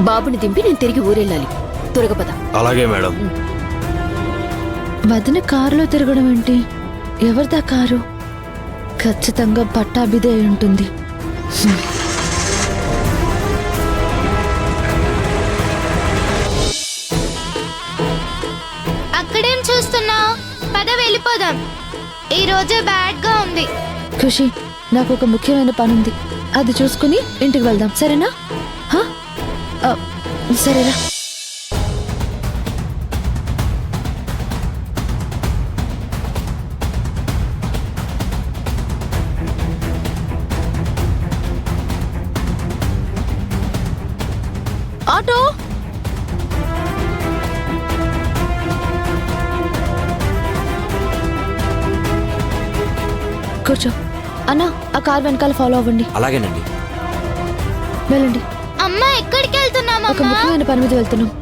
బాబుని దింపి నేను తిరిగి ఊరెళ్ళాలి. త్వరగా పద. అలాగే మేడం. వదిన కారులో తిరగడం ఏంటి? ఎవరిదా కారు? ఖచ్చితంగా పట్టాభిదే అయి ఉంటుంది. అక్కడేం చూస్తున్నా? పద వెళ్ళిపోదాం. ఈ రోజే బ్యాడ్ గా ఉంది. ఖుషి, నాకు ఒక ముఖ్యమైన పని ఉంది. అది చూసుకుని ఇంటికి వెళ్దాం, సరేనా? సరేనా? ఆటో కూర్చో. అన్నా, ఆ కార్ వెనకాల ఫాలో అవ్వండి. అలాగేనండి. వెళ్ళండి. అమ్మా, ఎక్కడికి ఒక వెళ్తున్నామమ్మా? ముఖ్యమైన పని మీద వెళ్తున్నాం.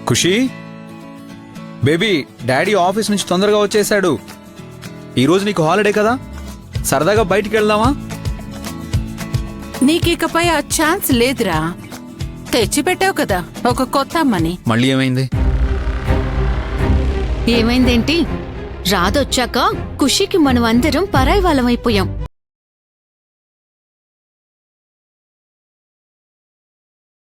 ఖుషి బేబీ, డాడీ ఆఫీస్ నుంచి తొందరగా వచ్చేసాడు. ఈరోజు నీకు హాలిడే కదా, సరదాగా బయటికి వెళ్దామా? నీకికపై ఆ ఛాన్స్ లేదురా. తెచ్చిపెట్టావు కదా ఒక కొత్త అమ్మని. మళ్ళీ ఏమైంది? ఏమైందేంటి? రాదొచ్చాక ఖుషికి మనం అందరం పరాయి వాళ్ళం అయిపోయాం.